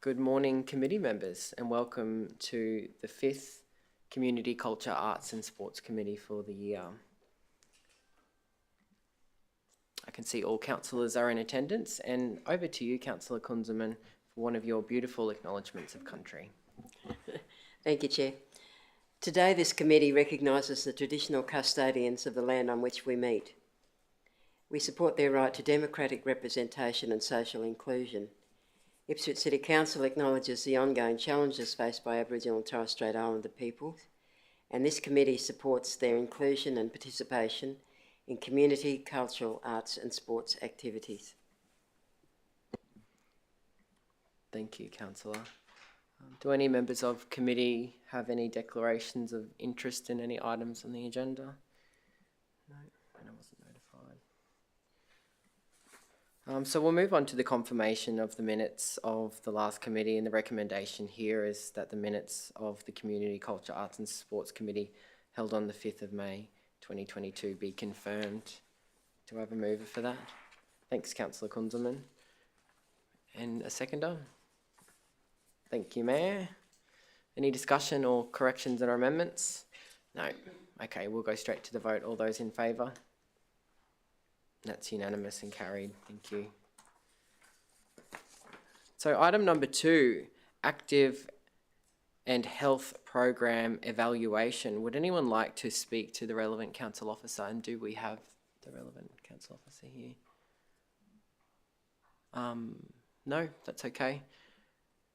Good morning, committee members, and welcome to the 5th Community Culture, Arts and Sports Committee for the year. I can see all councillors are in attendance, and over to you, Councillor Kunzelman, for one of your beautiful acknowledgements of country. Thank you, Chair. Today, this committee recognises the traditional custodians of the land on which we meet. We support their right to democratic representation and social inclusion. Ipswich City Council acknowledges the ongoing challenges faced by Aboriginal and Torres Strait Islander peoples, and this committee supports their inclusion and participation in community, cultural, arts and sports activities. Thank you, Councillor. Do any members of committee have any declarations of interest in any items on the agenda? No, and I wasn't notified. So we'll move on to the confirmation of the minutes of the last committee, and the recommendation here is that the minutes of the Community Culture, Arts and Sports Committee held on the 5th of May 2022 be confirmed. Do I have a mover for that? Thanks, Councillor Kunzelman. And a seconder? Thank you, Mayor. Any discussion or corrections or amendments? No. Okay, we'll go straight to the vote. All those in favour? That's unanimous and carried. Thank you. So item number 2, active and health program evaluation. Would anyone like to speak to the relevant council officer? And do we have the relevant council officer here? No, that's okay.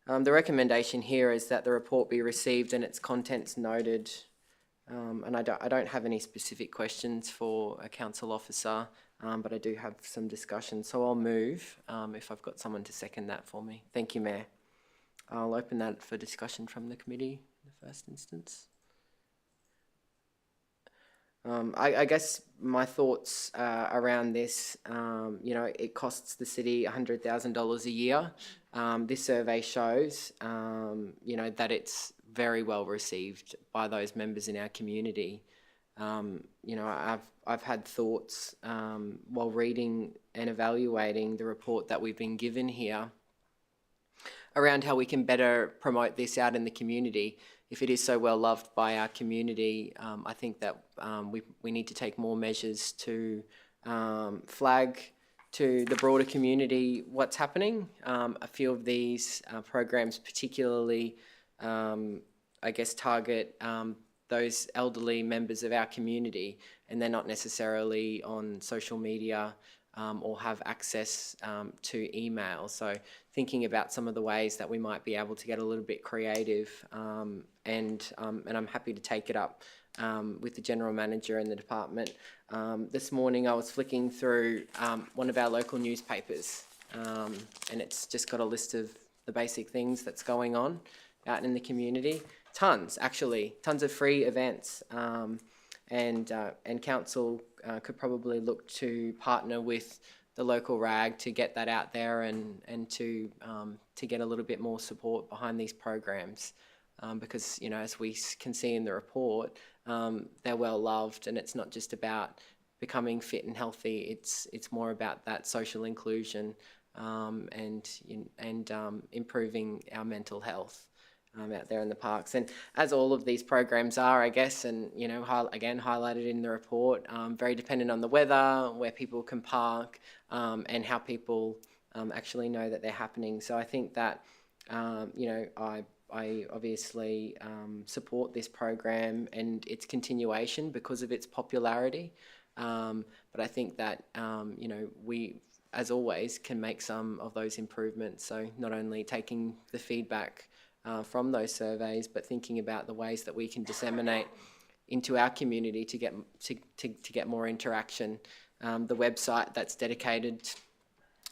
The recommendation here is that the report be received and its contents noted. And I don't have any specific questions for a council officer, but I do have some discussion. So I'll move if I've got someone to second that for me. Thank you, Mayor. I'll open that for discussion from the committee in the first instance. I guess my thoughts around this, it costs the city $100,000 a year. This survey shows, that it's very well received by those members in our community. I've had thoughts while reading and evaluating the report that we've been given here around how we can better promote this out in the community. If it is so well loved by our community, I think that we need to take more measures to flag to the broader community what's happening. A few of these programs particularly, target those elderly members of our community, and they're not necessarily on social media or have access to email. So thinking about some of the ways that we might be able to get a little bit creative, and I'm happy to take it up with the General Manager and the department. This morning I was flicking through one of our local newspapers, and it's just got a list of the basic things that's going on out in the community. Tons of free events, and council could probably look to partner with the local RAG to get that out there and to get a little bit more support behind these programs, because as we can see in the report, they're well loved, and it's not just about becoming fit and healthy. It's more about that social inclusion and improving our mental health out there in the parks. And as all of these programs are, I guess, and again highlighted in the report, very dependent on the weather, where people can park, and how people actually know that they're happening. So I think that I obviously support this program and its continuation because of its popularity, but I think that we, as always, can make some of those improvements. So not only taking the feedback from those surveys, but thinking about the ways that we can disseminate into our community to get more interaction. The website that's dedicated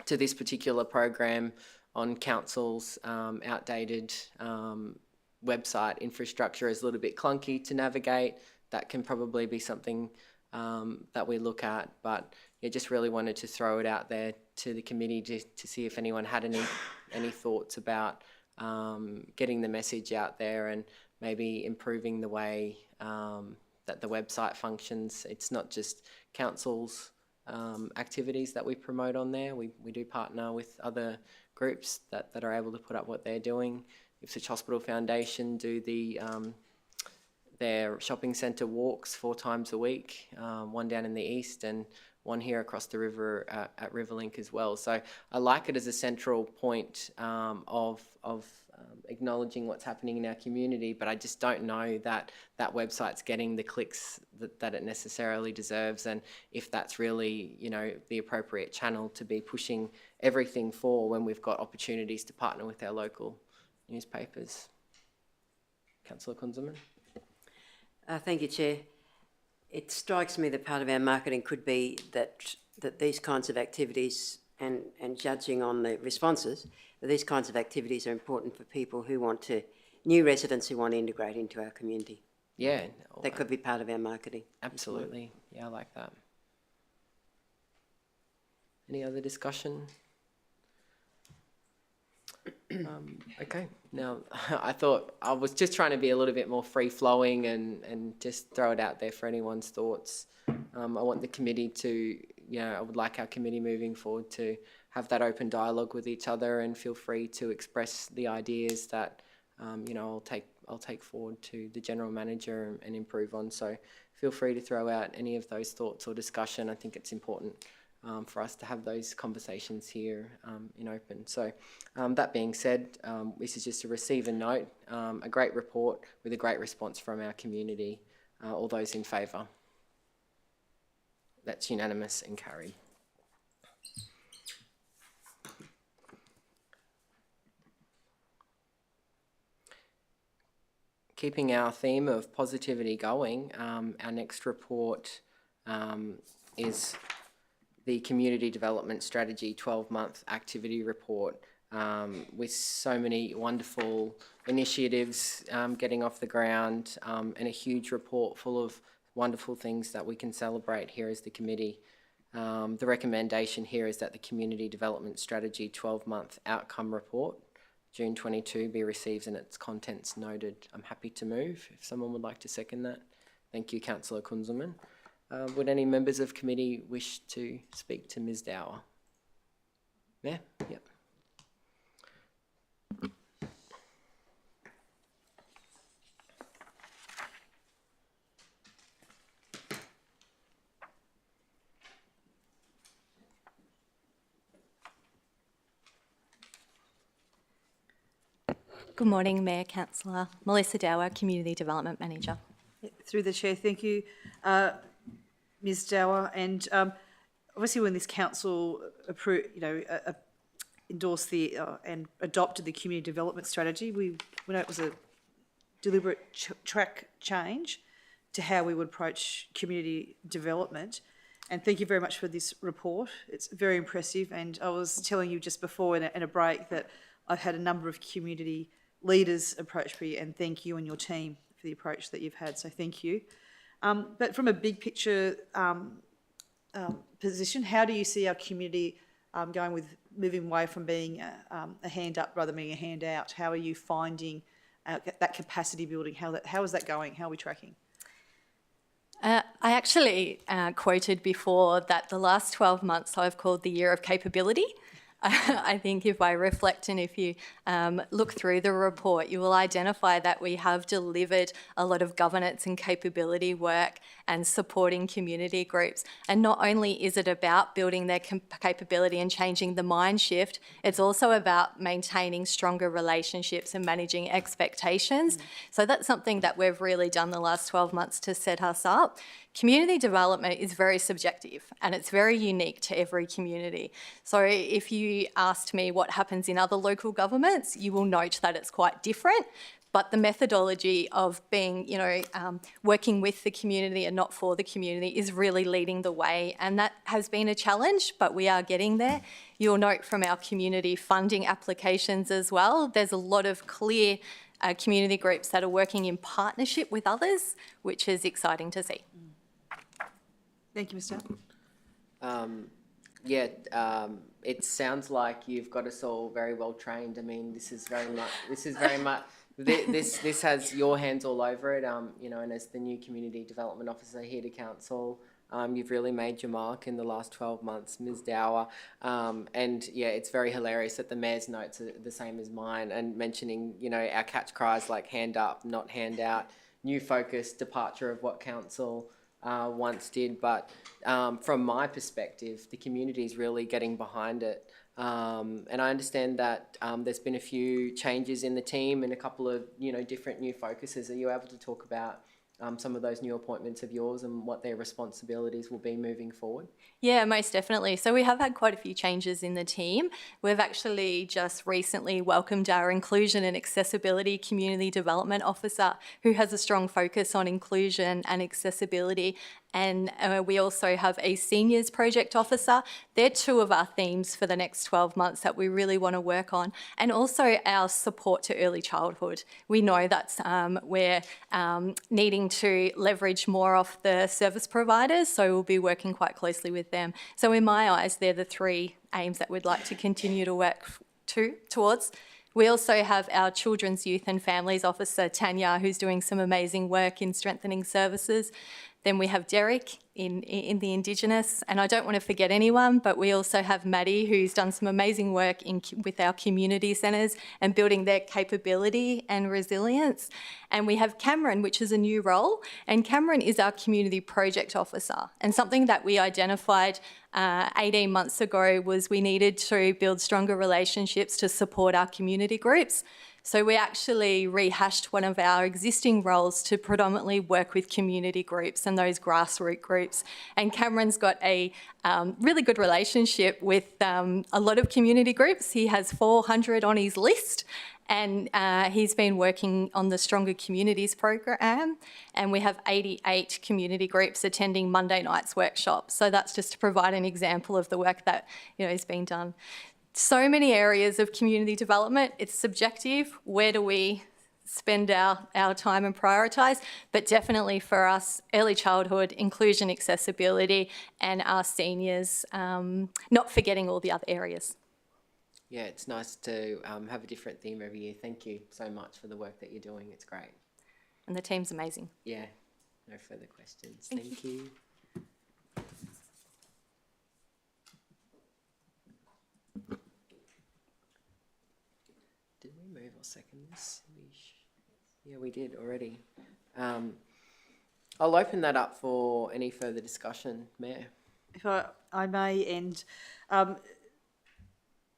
to this particular program on council's outdated website infrastructure is a little bit clunky to navigate. That can probably be something that we look at, but I just really wanted to throw it out there to the committee to see if anyone had any thoughts about getting the message out there and maybe improving the way that the website functions. It's not just council's activities that we promote on there. We do partner with other groups that are able to put up what they're doing. Ipswich Hospital Foundation do their shopping centre walks 4 times a week, one down in the east and one here across the river at Riverlink as well. So I like it as a central point of acknowledging what's happening in our community, but I just don't know that that website's getting the clicks that it necessarily deserves, and if that's really, you know, the appropriate channel to be pushing everything for when we've got opportunities to partner with our local newspapers. Councillor Kunzelman. Thank you, Chair. It strikes me that part of our marketing could be that these kinds of activities, and judging on the responses, that these kinds of activities are important for people who want to, new residents who want to integrate into our community. Yeah. That could be part of our marketing. Absolutely. Yeah, I like that. Any other discussion? Okay, now I thought I was just trying to be a little bit more free-flowing and just throw it out there for anyone's thoughts. I want the committee to, you know, I would like our committee moving forward to have that open dialogue with each other, and feel free to express the ideas that, you know, I'll take forward to the General Manager and improve on. So feel free to throw out any of those thoughts or discussion. I think it's important for us to have those conversations here in open. So that being said, this is just to receive and note a great report with a great response from our community. All those in favour? That's unanimous and carried. Keeping our theme of positivity going, our next report is the Community Development Strategy 12-month activity report, with so many wonderful initiatives getting off the ground, and a huge report full of wonderful things that we can celebrate here as the committee. The recommendation here is that the Community Development Strategy 12-month outcome report, June2022, be received and its contents noted. I'm happy to move if someone would like to second that. Thank you, Councillor Kunzelman. Would any members of committee wish to speak to Ms. Dower? Yeah? Yep. Good morning, Mayor, Councillor. Melissa Dower, Community Development Manager. Through the Chair, thank you, Ms. Dower. And obviously, when this council endorsed the and adopted the community development strategy, we know it was a deliberate track change to how we would approach community development. And thank you very much for this report. It's very impressive. And I was telling you just before in a break that I've had a number of community leaders approach me and thank you and your team for the approach that you've had. So thank you. But from a big picture position, how do you see our community going with moving away from being a hand up rather than being a hand out? How are you finding that capacity building? How is that going? How are we tracking? I actually quoted before that the last 12 months I've called the year of capability. I think if I reflect and if you look through the report, you will identify that we have delivered a lot of governance and capability work and supporting community groups. And not only is it about building their capability and changing the mind shift, it's also about maintaining stronger relationships and managing expectations. So that's something that we've really done the last 12 months to set us up. Community development is very subjective and it's very unique to every community. So if you asked me what happens in other local governments, you will note that it's quite different. But the methodology of being, working with the community and not for the community is really leading the way. And that has been a challenge, but we are getting there. You'll note from our community funding applications as well, there's a lot of clear community groups that are working in partnership with others, which is exciting to see. Thank you, Mr. It sounds like you've got us all very well trained. I mean, this has your hands all over it. And as the new community development officer here to council, You've really made your mark in the last 12 months, Ms. Dower. And yeah, it's very hilarious that the Mayor's notes are the same as mine, and mentioning, you know, our catch cries like hand up, not hand out, new focus, departure of what council once did. But from my perspective, the community is really getting behind it. And I understand that there's been a few changes in the team and a couple of, you know, different new focuses. Are you able to talk about some of those new appointments of yours and what their responsibilities will be moving forward? Yeah, most definitely. So we have had quite a few changes in the team. We've actually just recently welcomed our Inclusion and Accessibility Community Development Officer, who has a strong focus on inclusion and accessibility. And we also have a Seniors Project Officer. They're two of our themes for the next 12 months that we really want to work on. And also our support to early childhood. We know that's we're needing to leverage more off the service providers, so we'll be working quite closely with them. So in my eyes, they're the three aims that we'd like to continue to work towards. We also have our Children's, Youth and Families Officer, Tanya, who's doing some amazing work in strengthening services. Then we have Derek in the Indigenous, and I don't want to forget anyone, but we also have Maddie, who's done some amazing work with our community centres and building their capability and resilience. And we have Cameron, which is a new role, and Cameron is our Community Project Officer. And something that we identified 18 months ago was we needed to build stronger relationships to support our community groups. So we actually rehashed one of our existing roles to predominantly work with community groups and those grassroots groups. And Cameron's got a really good relationship with a lot of community groups. He has 400 on his list, and he's been working on the Stronger Communities program, and we have 88 community groups attending Monday nights workshops. So that's just to provide an example of the work that, you know, is being done. So many areas of community development. It's subjective. Where do we spend our time and prioritise? But definitely for us, early childhood, inclusion, accessibility, and our seniors, not forgetting all the other areas. Yeah, it's nice to have a different theme every year. Thank you so much for the work that you're doing. It's great. And the team's amazing. Yeah, no further questions. Thank you. Did we move or second this? Yeah, we did already. I'll open that up for any further discussion, Mayor. If I may, and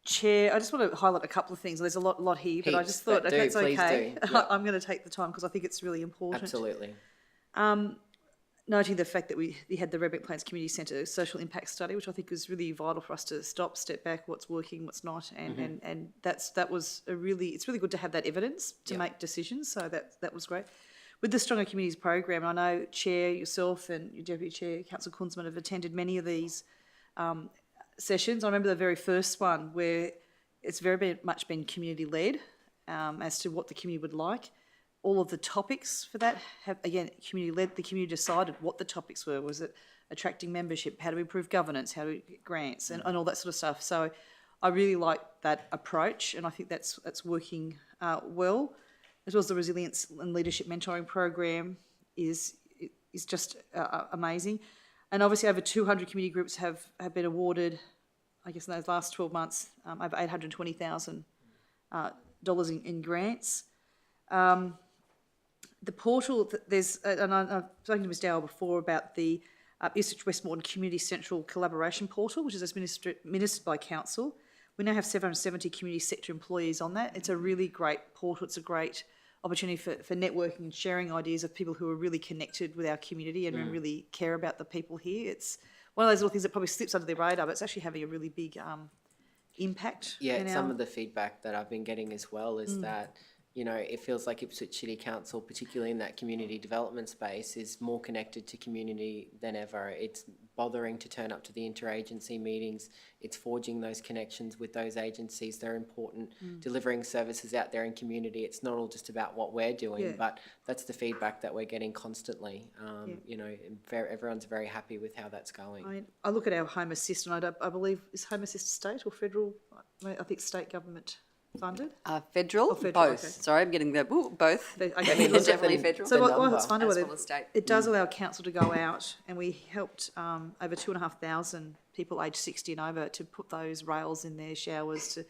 Chair, I just want to highlight a couple of things. There's a lot here, but I just thought, if that's okay, Yep. I'm going to take the time because I think it's really important. Absolutely. Noting the fact that we had the Redbank Plains Community Centre social impact study, which I think was really vital for us to step back, what's working, what's not, and that was it's really good to have that evidence to make decisions. So that was great. With the Stronger Communities program, I know Chair, yourself and your Deputy Chair, Councillor Kunzman, have attended many of these sessions. I remember the very first one where it's very much been community led as to what the community would like. All of the topics for that have, again, community led. The community decided what the topics were. Was it attracting membership? How do we improve governance? How do we get grants? And all that sort of stuff. So I really like that approach, and I think that's working well. As well as the Resilience and Leadership Mentoring Program is just amazing. And obviously over 200 community groups have been awarded, I guess in those last 12 months, over $820,000 in grants. The portal, and I've spoken to Ms Dowell before about the Ipswich Westmoreland Community Central Collaboration Portal, which is administered by Council. We now have 770 community sector employees on that. It's a really great portal. It's a great opportunity for networking and sharing ideas of people who are really connected with our community and really care about the people here. It's one of those little things that probably slips under the radar, but it's actually having a really big impact. Yeah, some of the feedback that I've been getting as well is that, you know, it feels like Ipswich City Council, particularly in that community development space, is more connected to community than ever. It's bothering to turn up to the interagency meetings. It's forging those connections with those agencies. They're important, delivering services out there in community. It's not all just about what we're doing, but that's the feedback that we're getting constantly. You know, everyone's very happy with how that's going. I look at our Home Assist, and I believe, is Home Assist state or federal? I think state government. funded? Federal, federal, both. okay. Sorry, I'm getting both. Okay, It's definitely federal. So The what number, it's funded, as well, well as state. it does allow council to go out, and we helped over 2,500 people aged 60 and over to put those rails in their showers to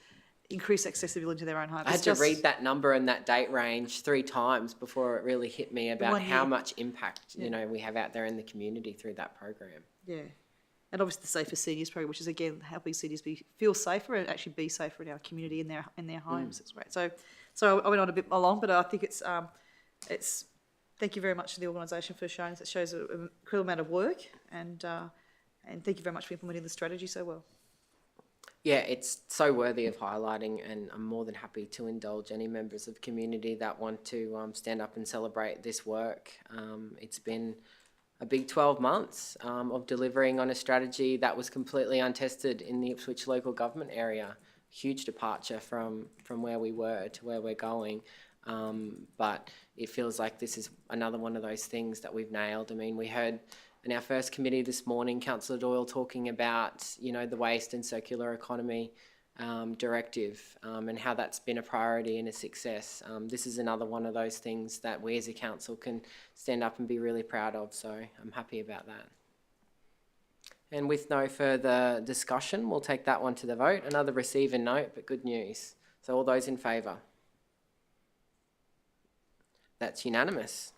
increase accessibility to their own homes. I had to read that number and that date range 3 times before it really hit me about 1 how year. much impact, you know, we have out there in the community through that program. Yeah. And obviously the Safer Seniors program, which is again helping seniors feel safer and actually be safer in our community in their homes. It's great. So I went on a bit along, but I think it's thank you very much to the organisation for showing us. It shows an incredible amount of work, and thank you very much for implementing the strategy so well. Yeah, it's so worthy of highlighting, and I'm more than happy to indulge any members of the community that want to stand up and celebrate this work. It's been a big 12 months of delivering on a strategy that was completely untested in the Ipswich local government area. Huge departure from where we were to where we're going. But it feels like this is another one of those things that we've nailed. I mean, we heard in our first committee this morning, Councillor Doyle talking about, you know, the waste and circular economy directive and how that's been a priority and a success. This is another one of those things that we as a council can stand up and be really proud of, so I'm happy about that. And with no further discussion, we'll take that one to the vote. Another receive and note, but good news. So all those in favour? That's unanimous.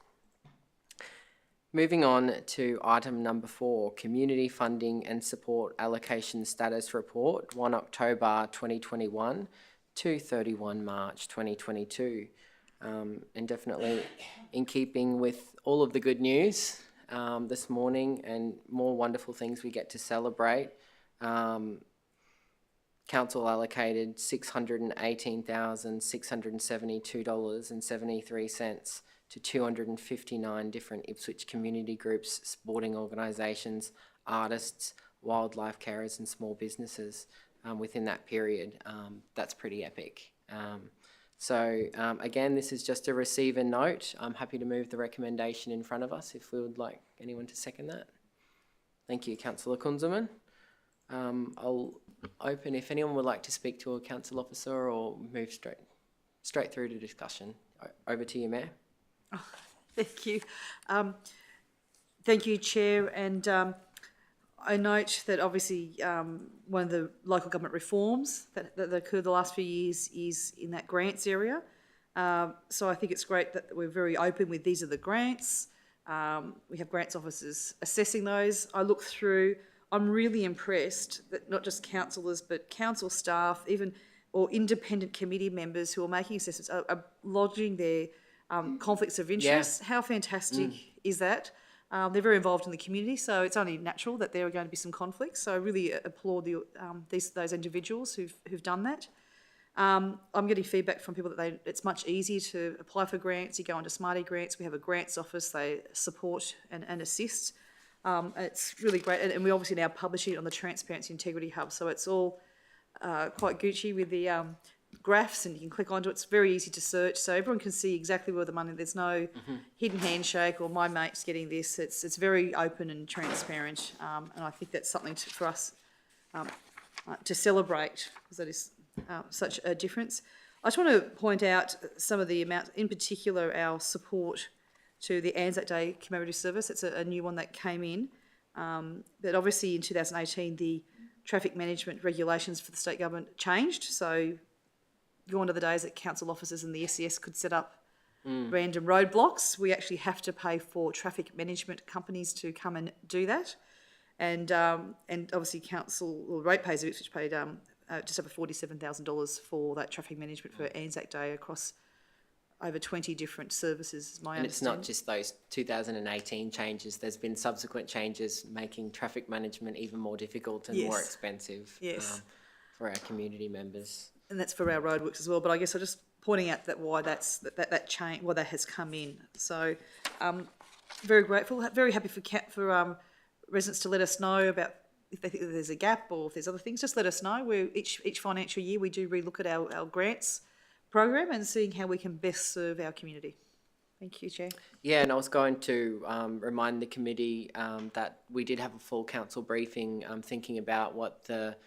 Moving on to item number 4, Community Funding and Support Allocation Status Report, 1 October 2021 to 31 March 2022. And definitely in keeping with all of the good news this morning and more wonderful things we get to celebrate, Council allocated $618,672.73 to 259 different Ipswich community groups, sporting organisations, artists, wildlife carers and small businesses within that period. That's pretty epic. Again, this is just a receive and note. I'm happy to move the recommendation in front of us if we would like anyone to second that. Thank you, Councillor Kunzelman. I'll open if anyone would like to speak to a council officer or move straight through to discussion. Over to you, Mayor. Oh, thank you. Thank you, Chair. And I note that obviously one of the local government reforms that occurred the last few years is in that grants area. So I think it's great that we're very open with these are the grants. We have grants officers assessing those. I look through, I'm really impressed that not just councillors but council staff, even or independent committee members who are making assessments are lodging their conflicts of interest. Yeah. How fantastic is that? They're very involved in the community, so it's only natural that there are going to be some conflicts. So I really applaud those individuals who've done that. I'm getting feedback from people that it's much easier to apply for grants. You go onto Smarty Grants. We have a grants office. They support and assist. It's really great, and we obviously now publish it on the Transparency Integrity Hub. So it's all quite Gucci with the graphs, and you can click onto it. It's very easy to search, so everyone can see exactly where the money. There's no hidden handshake or my mate's getting this. It's very open and transparent, and I think that's something for us to celebrate, because that is such a difference. I just want to point out some of the amounts, in particular our support to the Anzac Day commemorative service. It's a new one that came in, but obviously in 2018 the traffic management regulations for the state government changed, so gone to the days that council officers and the SES could set up random roadblocks. We actually have to pay for traffic management companies to come and do that, and obviously council or ratepayers of Ipswich paid just over $47,000 for that traffic management for Anzac Day across over 20 different services, is my understanding. And it's not just those 2018 changes. There's been subsequent changes making traffic management even more difficult and more expensive for our community members. And that's for our roadworks as well. But I guess I'm just pointing out that why that change, why that has come in. So very grateful, very happy for residents to let us know about if they think that there's a gap or if there's other things. Just let us know. Each financial year we do relook at our grants program and seeing how we can best serve our community. Thank you, Chair. Yeah, and I was going to remind the committee that we did have a full council briefing thinking about what the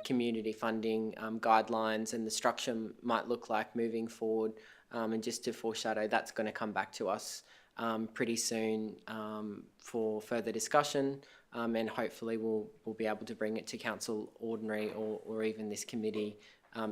community funding guidelines and the structure might look like moving forward. And just to foreshadow, that's going to come back to us pretty soon for further discussion, and hopefully we'll be able to bring it to Council Ordinary or even this committee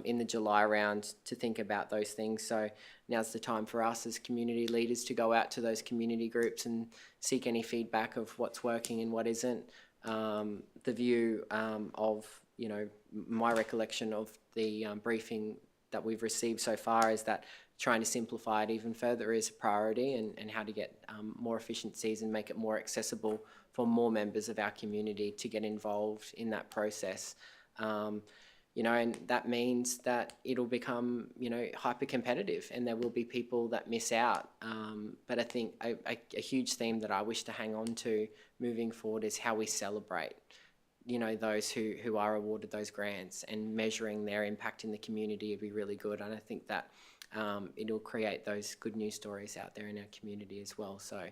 in the July round to think about those things. So now's the time for us as community leaders to go out to those community groups and seek any feedback of what's working and what isn't. The view of, you know, my recollection of the briefing that we've received so far is that trying to simplify it even further is a priority, and how to get more efficiencies and make it more accessible for more members of our community to get involved in that process. You know, and that means that it'll become, you know, hyper competitive, and there will be people that miss out. But I think a huge theme that I wish to hang on to moving forward is how we celebrate, you know, those who are awarded those grants, and measuring their impact in the community would be really good. And I think that it'll create those good news stories out there in our community as well. So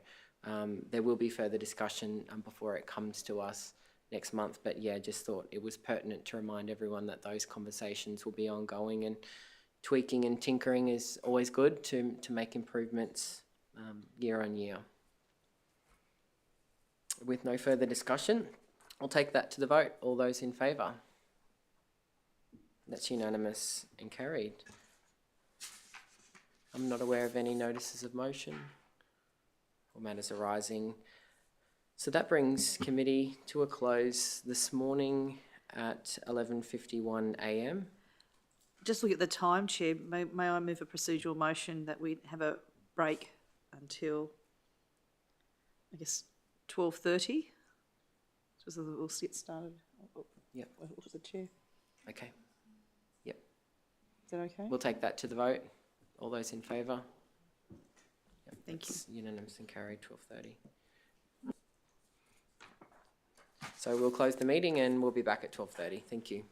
there will be further discussion before it comes to us next month. But yeah, just thought it was pertinent to remind everyone that those conversations will be ongoing, and tweaking and tinkering is always good to make improvements year on year. With no further discussion, I'll take that to the vote. All those in favour? That's unanimous and carried. I'm not aware of any notices of motion or matters arising. So that brings committee to a close this morning at 11:51 a.m. Just look at the time, Chair. May I move a procedural motion that we have a break until, I guess, 12:30? So we'll get started. Yep. What was the Chair? Okay. Yep. Is that okay? We'll take that to the vote. All those in favour? Yep, Thank you. Unanimous and carried, 12:30. So we'll close the meeting and we'll be back at 12:30. Thank you.